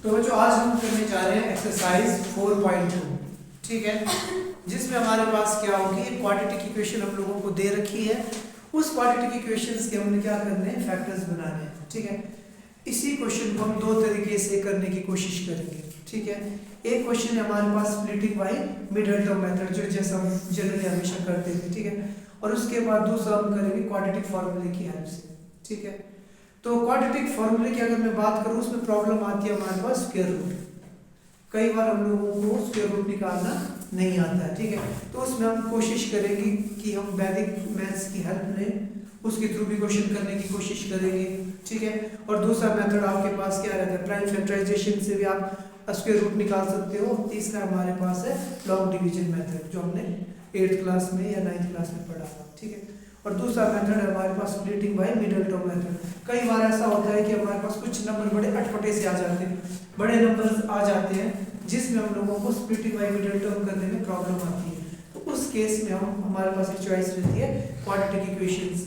तो बच्चों आज हम करने जा रहे हैं एक्सरसाइज 4.2, ठीक है, जिसमें हमारे पास क्या होगी, क्वाड्रेटिक इक्वेशन हम लोगों को दे रखी है। उस क्वाड्रेटिक इक्वेशंस के हमने क्या करने हैं, फैक्टर्स बनाने हैं, ठीक है। इसी क्वेश्चन को हम दो तरीके से करने की कोशिश करेंगे, ठीक है। एक क्वेश्चन है हमारे पास splitting by middle term method, जो जैसा हम जनरली हमेशा करते थे, ठीक है। और उसके बाद दूसरा हम करेंगे क्वाड्रेटिक फॉर्मूले की हेल्प से, ठीक है। तो क्वाड्रेटिक फॉर्मूले की अगर मैं बात करूं, उसमें प्रॉब्लम आती है हमारे पास स्क्वायर रूट। कई बार हम लोगों को स्क्वायर रूट निकालना नहीं आता है, ठीक है। तो उसमें हम कोशिश करेंगे कि हम वैदिक मैथ्स की हेल्प लें, उसके थ्रू भी क्वेश्चन करने की कोशिश करेंगे, ठीक है। और दूसरा मेथड आपके पास क्या रहता है, प्राइम फैक्टराइजेशन से भी आप स्क्वायर रूट निकाल सकते हो। तीसरा हमारे पास है लॉन्ग डिवीजन मेथड, जो हमने 8th क्लास में या 9th क्लास में पढ़ा था, ठीक है। और दूसरा मेथड है हमारे पास splitting by middle term method. कई बार ऐसा होता है कि हमारे पास कुछ नंबर बड़े अटपटे से आ जाते हैं, बड़े नंबर्स आ जाते हैं, जिसमें हम लोगों को स्प्लिटिंग बाय मिडिल टर्म करने में प्रॉब्लम आती है। तो उस केस में हमारे पास एक चॉइस रहती है quadratic equations,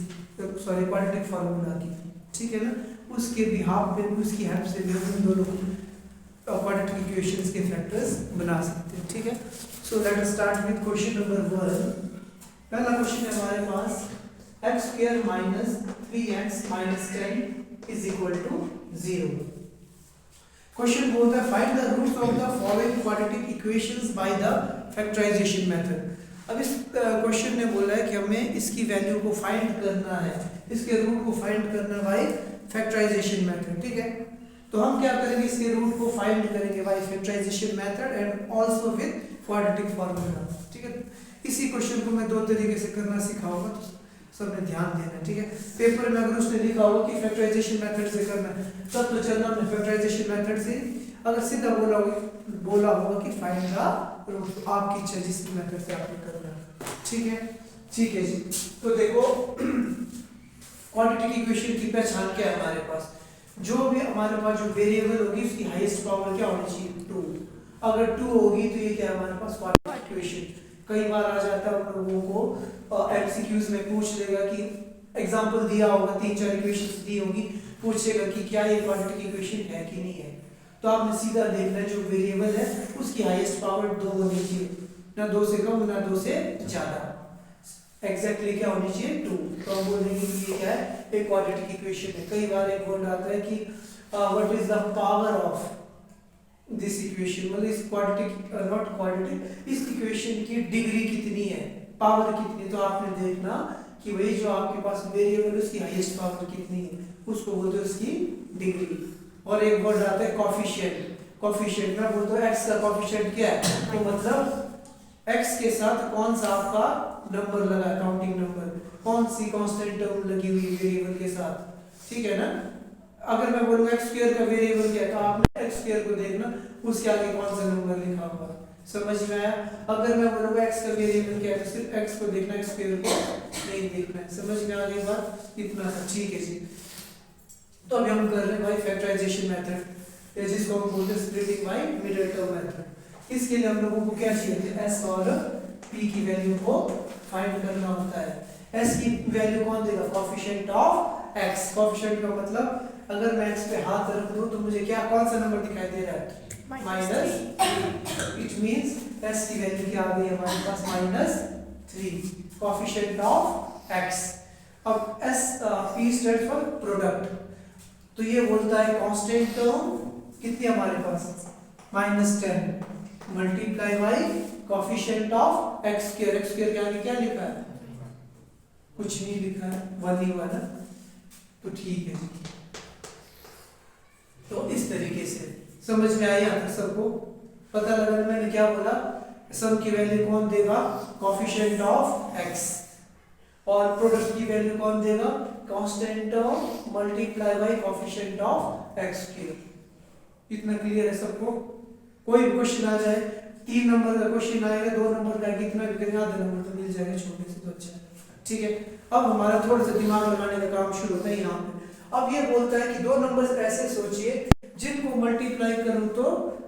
sorry quadratic formula की, ठीक है ना। उसके बिहाफ पे, उसकी हेल्प से भी हम दोनों क्वाड्रेटिक इक्वेशंस के फैक्टर्स बना सकते हैं, ठीक है। So let us start with question number 1। पहला क्वेश्चन है हमारे पास x square minus 3x minus 10 is equal to 0। Question बोलता है find the roots of the following quadratic equations by the factorisation method. अब इस क्वेश्चन ने बोला है कि हमें इसकी वैल्यू को फाइंड करना है, इसके रूट को फाइंड करना बाय फैक्टराइजेशन मेथड, ठीक है। तो हम क्या करेंगे, इसके रूट को फाइंड करेंगे by factorisation method and also with quadratic formula, ठीक है। इसी क्वेश्चन को मैं दो तरीके से करना सिखाऊंगा, तो सबने ध्यान देना, ठीक है। पेपर में अगर उसने लिखा होगा कि फैक्टराइजेशन मेथड से करना है, तब तो चलना हमने फैक्टराइजेशन मेथड से। अगर सीधा बोला होगा कि फाइंड द रूट, आपकी इच्छा जिस मेथड से आपने करना है, ठीक है, ठीक है जी। तो देखो क्वाड्रेटिक इक्वेशन की पहचान क्या है हमारे पास, जो भी हमारे पास जो वेरिएबल होगी उसकी हाईएस्ट पावर क्या होनी चाहिए, 2। अगर 2 होगी तो ये क्या है हमारे पास क्वाड्रेटिक इक्वेशन। कई बार आ जाता है हम लोगों को एमसीक्यूज में पूछ लेगा कि एग्जांपल दिया होगा, 3-4 इक्वेशंस दी होगी, पूछेगा कि क्या ये क्वाड्रेटिक इक्वेशन है कि नहीं है। तो आपने सीधा देखना है जो वेरिएबल है उसकी हाईएस्ट पावर 2 होनी चाहिए, ना 2 से कम ना 2 से ज्यादा, एग्जैक्टली क्या होनी चाहिए, 2। तो हम बोलेंगे कि ये क्या है, एक क्वाड्रेटिक इक्वेशन है। कई बार एक वर्ड आता है कि what is the power of this equation, मतलब इस क्वाड्रेटिक नॉट क्वाड्रेटिक, इस इक्वेशन की डिग्री कितनी है, पावर कितनी। तो आपने देखना कि वही जो आपके पास वेरिएबल उसकी हाईएस्ट पावर कितनी है, उसको बोलते हैं उसकी डिग्री। और एक वर्ड आता है कोफिशिएंट। कोफिशिएंट में बोलते हैं x का कोफिशिएंट क्या है, तो मतलब x के साथ कौन सा आपका नंबर लगा है, काउंटिंग नंबर, कौन सी कांस्टेंट टर्म लगी हुई वेरिएबल के साथ, ठीक है ना। अगर मैं बोलूं x स्क्वायर का वेरिएबल क्या है, तो आपने x स्क्वायर को देखना उसके आगे कौन सा नंबर लिखा हुआ है, समझ में आया। अगर मैं बोलूंगा x का वेरिएबल क्या है, तो सिर्फ x को देखना, x स्क्वायर को नहीं देखना है, समझ में आ गई बात, इतना सा, ठीक है जी। तो अभी हम कर रहे हैं भाई फैक्टराइजेशन मेथड, जिसको हम बोलते हैं splitting by middle term method. इसके लिए हम लोगों को क्या चाहिए, s और p की वैल्यू को फाइंड करना होता है। s की वैल्यू कौन देगा, कोफिशिएंट ऑफ x। कोफिशिएंट का मतलब अगर मैं x पे हाथ रख दूं तो मुझे क्या, कौन सा नंबर दिखाई दे रहा है, -3। इट मींस s की वैल्यू क्या आ गई हमारे पास, -3, कोफिशिएंट ऑफ x। अब s p stand for product, तो ये बोलता है कांस्टेंट टर्म कितनी हमारे पास, -10 multiply by coefficient of x square. x square के आगे क्या लिखा है, कुछ नहीं लिखा है, 1 ही हुआ ना, तो ठीक है जी। तो इस तरीके से समझ में आया था सबको, पता लगा मैंने क्या बोला, सम की वैल्यू कौन देगा, कोफिशिएंट ऑफ x, और प्रोडक्ट की वैल्यू कौन देगा, constant term multiply by coefficient of x square. इतना क्लियर है सबको। कोई भी क्वेश्चन आ जाए, 3 नंबर का क्वेश्चन आएगा, 2 नंबर का, कितना भी करेंगे आधा नंबर तो मिल जाएगा, छोटे से तो अच्छा है, ठीक है। अब हमारा थोड़ा सा दिमाग लगाने का काम शुरू होता है यहाँ पे। अब ये बोलता है कि 2 नंबर्स ऐसे सोचिए जिनको मल्टीप्लाई करूं तो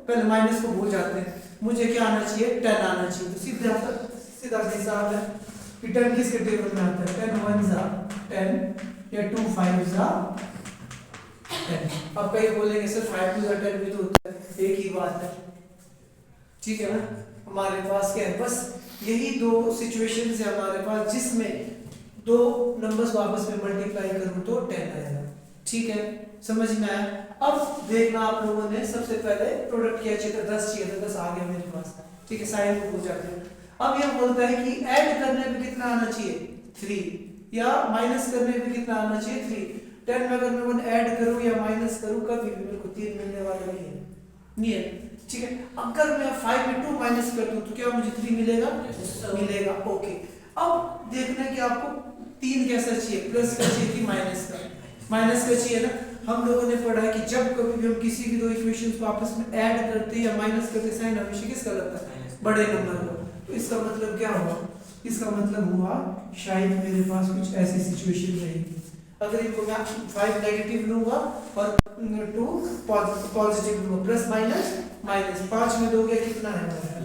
पहले माइनस को भूल जाते हैं, मुझे क्या आना चाहिए, 10 आना चाहिए। तो सीधा हिसाब है कि 10 किसके टेबल में आता है, 10 1 जा 10 या 2 5 जा 10। अब कई बोलेंगे सर 5 2 जा 10 भी तो होता है, एक ही बात है, ठीक है ना। हमारे पास क्या है, बस यही दो सिचुएशंस है हमारे पास जिसमें दो नंबर्स आपस में मल्टीप्लाई करूं तो 10 आएगा, ठीक है, समझ में आया। अब देखना आप लोगों ने सबसे पहले प्रोडक्ट क्या चाहिए था, 10 चाहिए था, 10 आ गया मेरे पास, ठीक है, साइन को भूल जाते हैं। अब यह बोलता है कि ऐड करने पे कितना आना चाहिए 3 या माइनस करने पे कितना आना चाहिए 3। 10 में अगर मैं 1 ऐड करूं या माइनस करूं कभी भी मेरे को 3 मिलने वाला नहीं है, ठीक है। अगर मैं 5 में 2 माइनस कर दूं तो क्या मुझे 3 मिलेगा? मिलेगा, ओके। अब देखना है कि आपको 3 कैसा चाहिए, प्लस का चाहिए कि माइनस का? माइनस का चाहिए ना। हम लोगों ने पढ़ा है कि जब कभी भी हम किसी भी दो इक्वेशंस को आपस में ऐड करते हैं या माइनस करते हैं, साइन हमेशा किसका लगता है? बड़े नंबर का। तो इसका मतलब क्या हुआ? इसका मतलब हुआ शायद मेरे पास कुछ ऐसी सिचुएशन रहेगी, अगर इनको मैं 5 नेगेटिव लूंगा और 2 पॉजिटिव लूंगा, प्लस माइनस माइनस, 5 में 2 गया कितना है हमारा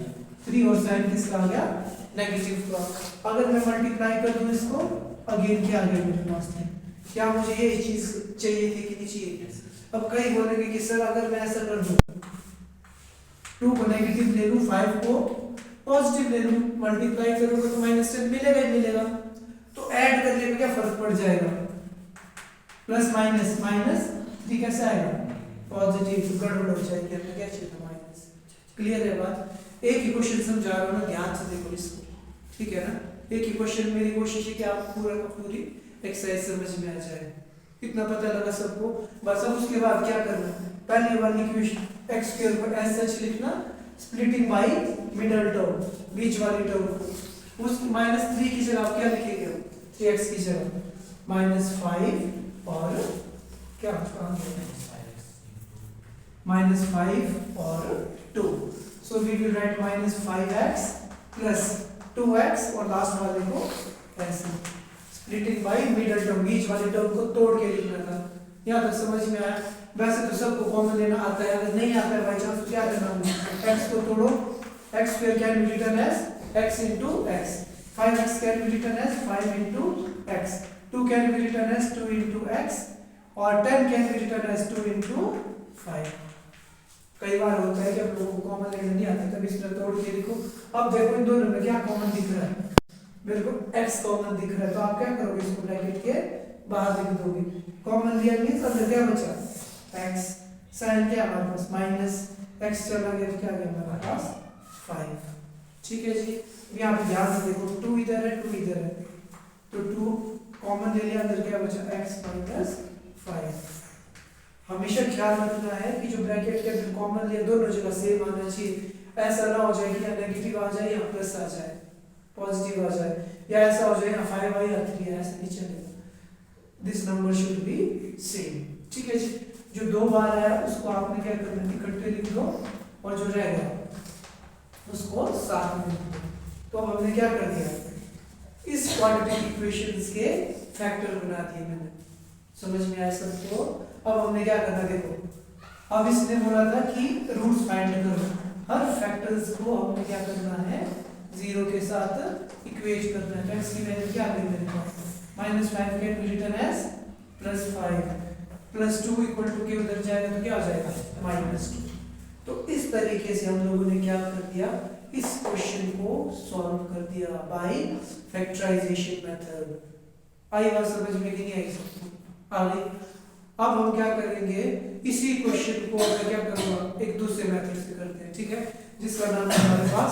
3, और साइन किसका आ गया? नेगेटिव का। अगर मैं मल्टीप्लाई कर दूं इसको, अगेन क्या आ गया मेरे पास है? क्या मुझे ये चीज चाहिए थी कि नहीं चाहिए? अब कई बोलेंगे कि सर अगर मैं ऐसा कर दूं, 2 को नेगेटिव ले लूं, 5 को पॉजिटिव ले लूं, मल्टीप्लाई करूंगा तो -10 मिलेगा ही मिलेगा, तो ऐड करने में क्या फर्क पड़ जाएगा? प्लस माइनस माइनस 3 कैसे आएगा? पॉजिटिव, तो गड़बड़ हो जाएगी, हमें क्या चाहिए था? माइनस। क्लियर है बात? एक ही क्वेश्चन समझा रहा हूं ना, ध्यान से देखो इसको, ठीक है ना। एक ही क्वेश्चन, मेरी कोशिश है कि आप पूरा का पूरी एक्सरसाइज समझ में आ जाए, इतना पता लगा सबको। बस अब उसके बाद क्या करना, पहली वाली इक्वेशन x² को एज सच लिखना, स्प्लिटिंग बाय मिडल टर्म, बीच वाली टर्म को, उस -3 की जगह आप क्या लिखेंगे? 3x की जगह -5 और क्या -5 और 2, so we will write -5x plus 2x और लास्ट वाले को ऐसे स्प्लिटिंग बाय मिडल टर्म, बीच वाले टर्म को तोड़ के लिखना था। यहाँ तक समझ में आया? वैसे तो सबको कॉमन लेना आता है, अगर नहीं आता है बाई चांस तो क्या करना है? x को तोड़ो, x² can be written as x into x, 5x can be written as 5 into x, 2 can be written as 2 into x और 10 can be written as 2 into 5। कई बार होता है कि आप लोगों को कॉमन लेना नहीं आता, तब इस तरह तोड़ के लिखो। अब देखो इन दोनों में क्या कॉमन दिख रहा है? मेरे को x कॉमन दिख रहा है, तो आप क्या करोगे? इसको ब्रैकेट के बाहर लिख दोगे। कॉमन लिया मींस अंदर क्या बचा? x। साइन क्या हमारे पास? माइनस x चला गया तो क्या गया हमारे पास? 5। ठीक है जी। यहाँ पे ध्यान से देखो, 2 इधर है 2 इधर है, तो 2 कॉमन ले लिया, अंदर क्या बचा? x minus 5। हमेशा ख्याल रखना है कि जो ब्रैकेट के अंदर कॉमन लिया दोनों जगह सेम आना चाहिए। ऐसा ना हो जाए कि या नेगेटिव आ जाए या प्लस आ जाए, पॉजिटिव आ जाए, या ऐसा हो जाए ना 5 आई या 3 ऐसा नहीं चलेगा। This number should be same. ठीक है जी। जो 2 बार आया उसको आपने क्या करना है? इकट्ठे लिख दो, और जो रह गया उसको साथ में लिख दो। तो अब हमने क्या कर दिया? इस क्वाड्रेटिक इक्वेशंस के फैक्टर बना दिए मैंने। समझ में आया सबको? अब हमने क्या करना, देखो अब इसने बोला था कि रूट्स फाइंड करो, हर फैक्टर्स को हमने क्या करना है? 0 के साथ इक्वेट करना है। x की वैल्यू क्या आ गई मेरे पास? -5 can be written as +5 +2 equal to के उधर जाएगा तो क्या आ जाएगा? -2। तो इस तरीके से हम लोगों ने क्या कर दिया? इस क्वेश्चन को सॉल्व कर दिया बाय फैक्टराइजेशन मेथड। आई बात समझ में कि नहीं आई सबको? आ गई। अब हम क्या करेंगे? इसी क्वेश्चन को मैं क्या करूंगा? एक दूसरे मेथड से करते हैं, ठीक है, जिसका नाम है हमारे पास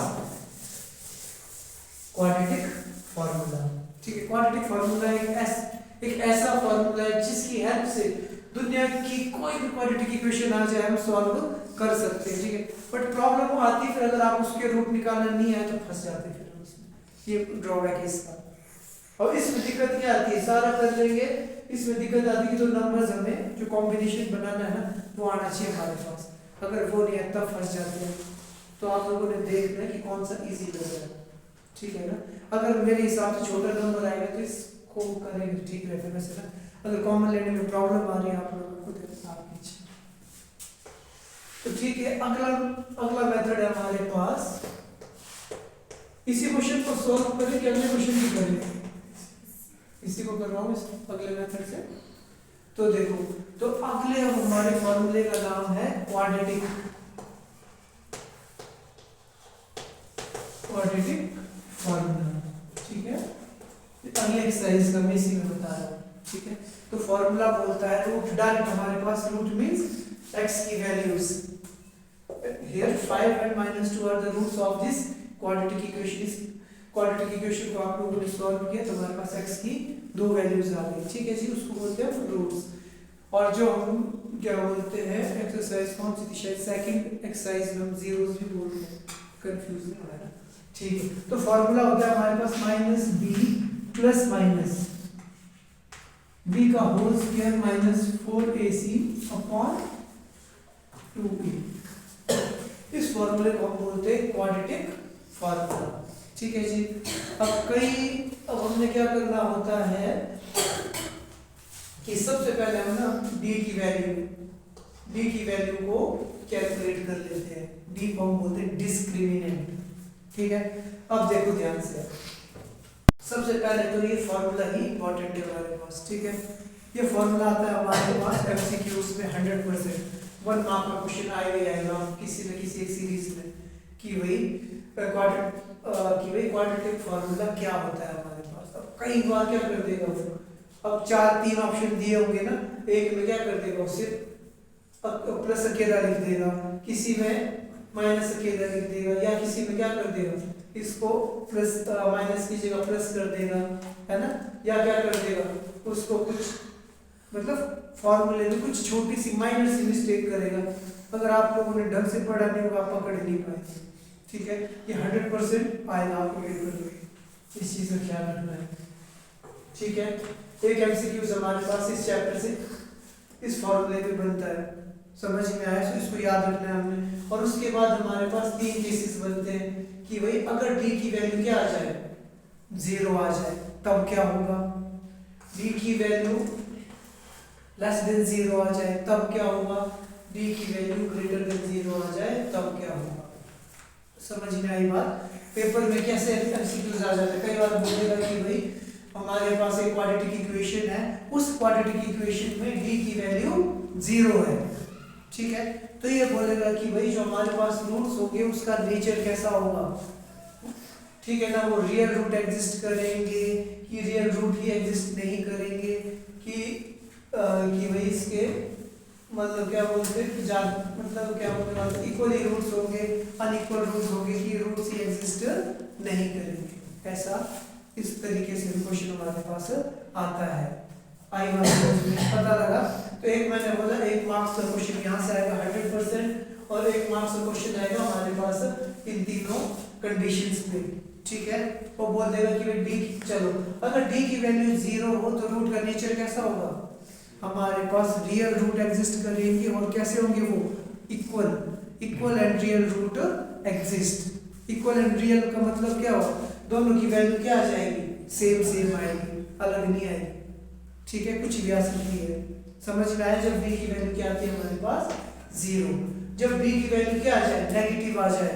क्वाड्रेटिक फार्मूला। ठीक है, क्वाड्रेटिक फार्मूला एक ऐसा फार्मूला है जिसकी हेल्प से दुनिया की कोई भी क्वाड्रेटिक इक्वेशन आ जाए हम सॉल्व कर सकते हैं। ठीक है, बट प्रॉब्लम आती है फिर अगर आप उसके रूट निकालना नहीं आए तो फंस जाते हैं फिर उसमें। ये ड्रॉबैक है इसका। और इसमें दिक्कत क्या आती है? सारा कर लेंगे, इसमें दिक्कत आती है कि जो नंबर्स हमें जो कॉम्बिनेशन बनाना है ना वो आना चाहिए हमारे पास, अगर वो नहीं है तब फंस जाते हैं। तो आप लोगों ने देखना है कि कौन सा इजी लग रहा है, ठीक है ना। अगर मेरे हिसाब से छोटा नंबर आएगा तो इसको करेंगे ठीक रहता है वैसे ना। अगर कॉमन लेने में प्रॉब्लम आ रही है आप लोगों को तो आपकी इच्छा। तो ठीक है, अगला मेथड है हमारे पास। इसी क्वेश्चन को सॉल्व करें कि अगले क्वेश्चन की करें? इसी को कर रहा हूँ अगले मेथड से। तो देखो, तो अगले हमारे फॉर्मूले का नाम है क्वाड्रेटिक क्वाड्रेटिक फॉर्मूला, ठीक है। अगले एक्सरसाइज का मैं इसी में बता रहा हूँ, ठीक है। तो फॉर्मूला बोलता है रूट, डायरेक्ट हमारे पास रूट मींस एक्स की values. Here 5 and -2 are the roots of this quadratic equation. इस क्वाड्रेटिक इक्वेशन को आप लोगों ने सॉल्व किया तो हमारे पास एक्स की दो वैल्यूज आ गई, ठीक है जी। उसको बोलते हैं रूट्स। और जो हम क्या बोलते हैं एक्सरसाइज, कौन सी थी, शायद सेकंड एक्सरसाइज में हम जीरोस भी बोलते हैं, कंफ्यूज नहीं होना, ठीक है। तो फॉर्मूला होता है हमारे पास minus B plus minus B का whole square minus 4ac upon 2a। इस फॉर्मूले को हम बोलते हैं क्वाड्रेटिक फॉर्मूला, ठीक है जी। अब हमने क्या करना होता है कि सबसे पहले हम ना d की वैल्यू को कैलकुलेट कर लेते हैं। d को हम बोलते हैं डिस्क्रिमिनेंट, ठीक है। अब देखो ध्यान से, सबसे पहले तो ये फॉर्मूला ही इंपॉर्टेंट है हमारे पास, ठीक है। ये फॉर्मूला आता है हमारे पास एमसीक्यूज में 100%, 1 मार्क का क्वेश्चन आएगा किसी न किसी एक सीरीज में कि भाई क्वाड्रेटिक फॉर्मूला क्या होता है हमारे पास। अब कई बार क्या कर देगा वो, अब 3 ऑप्शन दिए होंगे ना, एक में क्या कर देगा सिर्फ प्लस अकेला लिख देगा, किसी में माइनस अकेला लिख देगा, या किसी में क्या कर देगा इसको प्लस माइनस की जगह प्लस कर देगा, है ना, या क्या कर देगा उसको कुछ मतलब फॉर्मूले में कुछ छोटी सी माइनर सी मिस्टेक करेगा। अगर आप लोगों ने ढंग से पढ़ा नहीं होगा आप पकड़ नहीं पाएंगे, ठीक है। ये 100% आएगा आपको पेपर में, इस चीज का ख्याल रखना है, ठीक है। एक एमसीक्यू हमारे पास इस चैप्टर से इस फॉर्मूले पे बनता है, समझ में आया, तो इसको याद रखना है हमने। और उसके बाद हमारे पास 3 केसेस बनते हैं कि भाई अगर d की वैल्यू क्या आ जाए, 0 आ जाए, तब क्या होगा। d की वैल्यू लेस देन 0 आ जाए तब क्या होगा, d की वैल्यू ग्रेटर देन 0 आ जाए तब क्या होगा। समझ में आई बात। पेपर में कैसे एमसीक्यूज आ जाते हैं, कई बार बोलेगा कि भाई हमारे पास एक क्वाड्रेटिक इक्वेशन है, उस क्वाड्रेटिक इक्वेशन में d की वैल्यू 0 है, ठीक है। तो ये बोलेगा कि भाई जो हमारे पास रूट्स होंगे उसका नेचर कैसा होगा, ठीक है ना। वो रियल रूट एग्जिस्ट करेंगे कि रियल रूट ही एग्जिस्ट नहीं करेंगे, कि भाई इसके मतलब क्या बोलते हैं, मतलब क्या बोलते हैं इक्वली रूट्स होंगे, अनइक्वल रूट्स होंगे, कि रूट्स ही एग्जिस्ट नहीं करेंगे। ऐसा इस तरीके से क्वेश्चन हमारे पास आता है। आई बात पता लगा। तो एक मैंने बोला 1 मार्क्स का क्वेश्चन यहाँ से आएगा 100% और 1 मार्क्स का क्वेश्चन आएगा हमारे पास इन तीनों कंडीशंस पे, ठीक है। वो बोल देगा कि भाई d, चलो अगर d की वैल्यू 0 हो तो रूट का नेचर कैसा होगा, हमारे पास रियल रूट एग्जिस्ट करेंगे और कैसे होंगे वो equal and real root exist. Equal and real का मतलब क्या होगा, दोनों की वैल्यू क्या आ जाएगी, सेम आएगी, अलग नहीं आएगी, ठीक है, कुछ भी आ सकती है। समझ में आया। जब b की वैल्यू क्या आती है हमारे पास 0, जब b की वैल्यू क्या आ जाए नेगेटिव आ जाए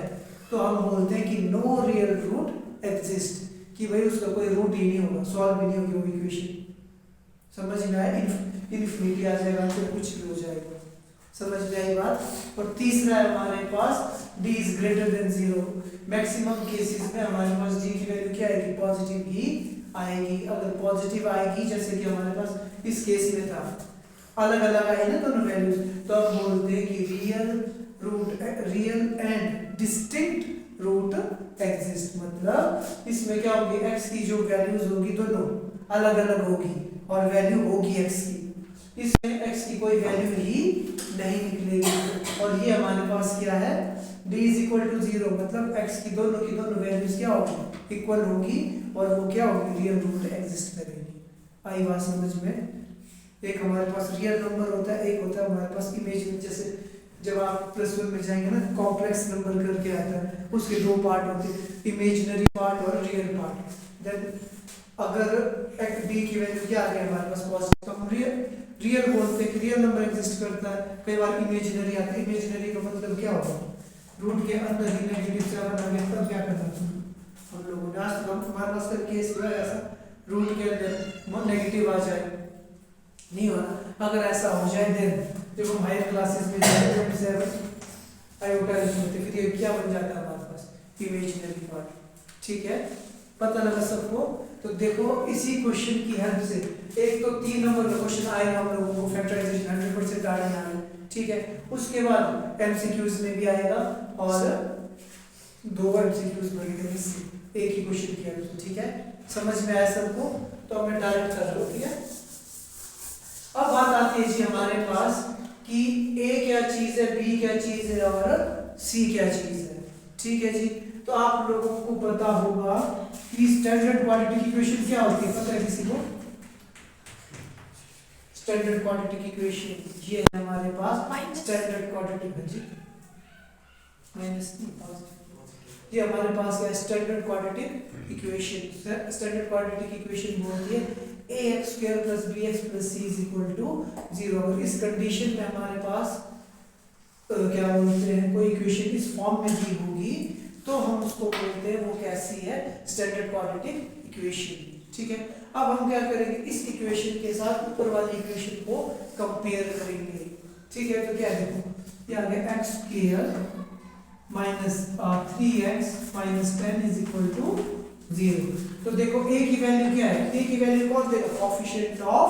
तो हम बोलते हैं कि नो रियल रूट एग्जिस्ट, कि भाई उसका कोई रूट ही नहीं होगा, सॉल्व ही नहीं होगी वो इक्वेशन। समझ में आया। इनफिनिटी आ जाएगा तो कुछ भी हो जाएगा। समझ में आई बात। और तीसरा है हमारे पास d is greater than 0। Maximum cases में हमारे पास d की वैल्यू क्या आएगी, पॉजिटिव ही आएगी। अगर पॉजिटिव आएगी जैसे कि हमारे पास इस केस में था, अलग अलग आई ना दोनों वैल्यूज, तो हम बोलते हैं कि real and distinct root exist. मतलब इसमें क्या होगी, x की जो वैल्यूज होगी दोनों अलग अलग होगी और वैल्यू होगी x की, इसमें x की कोई वैल्यू ही नहीं निकलेगी। और ये हमारे पास क्या है, d इज इक्वल टू 0, मतलब x की दोनों वैल्यूज क्या होगी, इक्वल होगी और वो क्या होगी, रियल रूट एग्जिस्ट करेगी। आई बात समझ में। एक हमारे पास रियल नंबर होता है, एक होता है हमारे पास इमेजिनरी। जैसे जब आप +1 में जाएंगे ना, कॉम्प्लेक्स नंबर करके आता है, उसके 2 पार्ट होते हैं, इमेजिनरी पार्ट और रियल पार्ट। देन अगर d की वैल्यू क्या आ गई हमारे पास पॉजिटिव, तो हम रियल बोलते हैं कि रियल नंबर एग्जिस्ट करता है। कई बार इमेजिनरी आता है, इमेजिनरी का मतलब क्या होगा, रूट के अंदर ही नेगेटिव 7 आ गया तब क्या करना हम लोगों ने। आज तक हमारे पास का केस हुआ ऐसा, रूट के अंदर नेगेटिव आ जाए, नहीं होना। अगर ऐसा हो जाए देन जब हम हायर क्लासेस में जाते हैं आयोटा लिखते, फिर ये क्या बन जाता है हमारे पास, इमेजिनरी पार्ट। ठीक है, पता लगा सबको। तो देखो इसी क्वेश्चन की हेल्प से एक तो 3 नंबर का क्वेश्चन आएगा हम लोगों को, फैक्टराइजेशन 100% आ रहा है, ठीक है। उसके बाद एमसीक्यूज में भी आएगा और 2 एमसीक्यूज बनेंगे इससे एक ही क्वेश्चन की हेल्प से, ठीक है। समझ में आया सबको? तो मैं डायरेक्ट कर रहा हूँ, ठीक है। अब बात आती है जी हमारे पास कि ए क्या चीज है, बी क्या चीज है और सी क्या चीज है, ठीक है जी। तो आप लोगों को पता होगा कि स्टैंडर्ड क्वांटिटी की इक्वेशन क्या होती है, पता है किसी को? स्टैंडर्ड क्वांटिटी की इक्वेशन ये है हमारे पास स्टैंडर्ड क्वांटिटी जी माइनस ये हमारे पास है standard quantity equation. Standard quantity की इक्वेशन बोलती है ax square plus bx plus c is equal to 0। अगर इस कंडीशन में हमारे पास क्या बोलते हैं कोई इक्वेशन इस फॉर्म में दी होगी तो हम उसको बोलते हैं वो कैसी है, स्टैंडर्ड क्वांटिटी इक्वेशन, ठीक है। अब हम क्या करेंगे, इस इक्वेशन के साथ ऊपर वाली इक्वेशन को कंपेयर करेंगे, ठीक है। तो क्या देखो ये आ गया x square minus 3x minus 10 is equal to 0। तो देखो a की वैल्यू क्या है, a की वैल्यू कौन देगा, कोएफिशिएंट ऑफ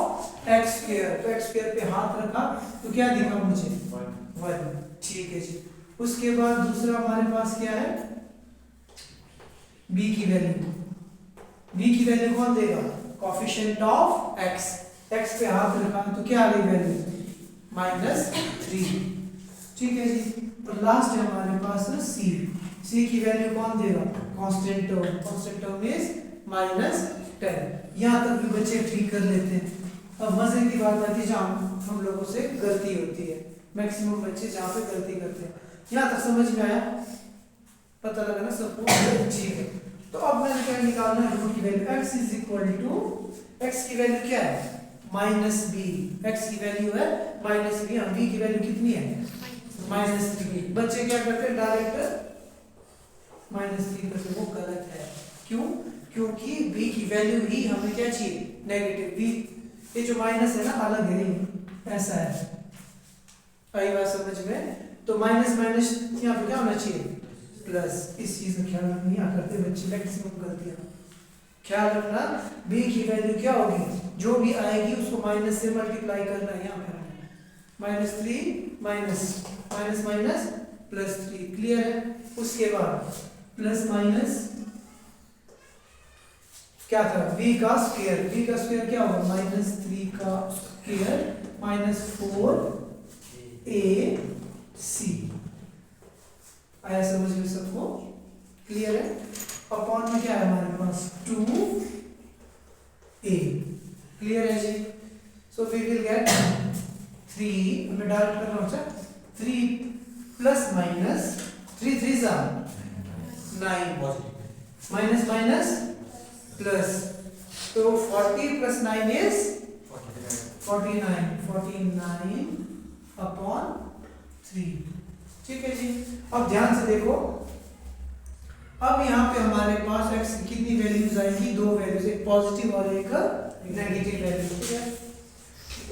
x स्क्वायर। तो x स्क्वायर पे हाथ रखा तो क्या दिखा मुझे 1, ठीक है जी। उसके बाद दूसरा हमारे पास क्या है, b की वैल्यू कौन देगा, कोएफिशिएंट ऑफ x। x पे हाथ रखा तो क्या आ गई वैल्यू -3, ठीक है जी। और लास्ट है हमारे पास c की वैल्यू कौन देगा, कांस्टेंट टर्म इज -10। यहाँ तक भी बच्चे ठीक कर लेते हैं। अब मजे की बात आती है जहाँ हम लोगों से गलती होती है, मैक्सिमम बच्चे जहाँ पे गलती करते हैं। यहाँ तक समझ में आया, पता लगा ना सबको, ठीक है। तो अब मैंने क्या निकालना है, रूट की value x is equal to x की वैल्यू क्या है -b, x की वैल्यू है -b, हम b की वैल्यू कितनी है -3। बच्चे क्या करते हैं डायरेक्ट -3 करते, वो गलत है। क्यों? क्योंकि b की वैल्यू ही हमें क्या चाहिए, नेगेटिव। b ये जो माइनस है ना अलग है, ऐसा है, आई बात समझ में? तो माइनस माइनस यहाँ पे क्या होना चाहिए प्लस। इस चीज का ख्याल नहीं करते बच्चे, मैक्सिमम गलतियां। ख्याल रखना b की वैल्यू क्या होगी, जो भी आएगी उसको माइनस से मल्टीप्लाई करना है। यहाँ पे -3 माइनस +3, क्लियर है। उसके बाद प्लस माइनस क्या था, v का स्क्वायर क्या होगा -3 का स्क्वायर -4ac। आया समझ में सबको, क्लियर है। अपॉन में क्या है हमारे पास 2a, क्लियर है जी। सो वी विल गेट 3, हमें डायरेक्ट करना होता है 3 प्लस माइनस 3 3 जा 9 माइनस प्लस, तो 40 प्लस 9 इज 49 अपॉन 3, ठीक है जी। अब ध्यान से देखो, अब यहाँ पे हमारे पास x की कितनी वैल्यूज आएंगी, 2 वैल्यूज, एक पॉजिटिव और एक नेगेटिव वैल्यू, ठीक है।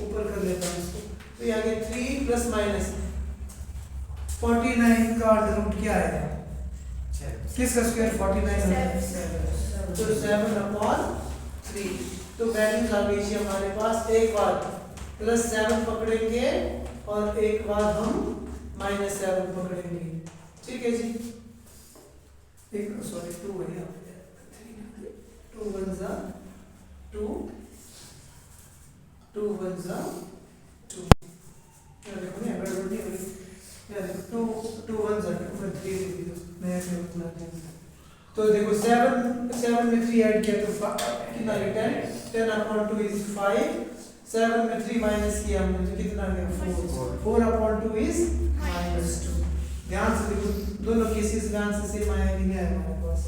ऊपर कर लेता हूँ इसको, तो यहाँ के 3 प्लस माइनस 49 का रूट क्या आएगा, किसका स्क्वायर 49, तो 7 अपॉन 3। तो वैल्यूज आ गई जी हमारे पास, एक बार +7 पकड़ेंगे और एक बार हम -7 पकड़ेंगे, ठीक है जी। एक सॉरी 2 है यहाँ पे, 2 1 जा 2 2 1 जा 2, देखो नहीं गड़बड़ नहीं हुई, 2 1 जा 2 में 3 मैं ऐसे उतना नहीं। तो देखो 7 में 3 ऐड किया तो कितना गया 10 अपॉन 2 इज 5, 7 में 3 माइनस किया हमने तो कितना गया 4 अपॉन 2 इज -2। ध्यान से देखो दोनों केसेस में आंसर सेम आया कि नहीं आया हमारे पास।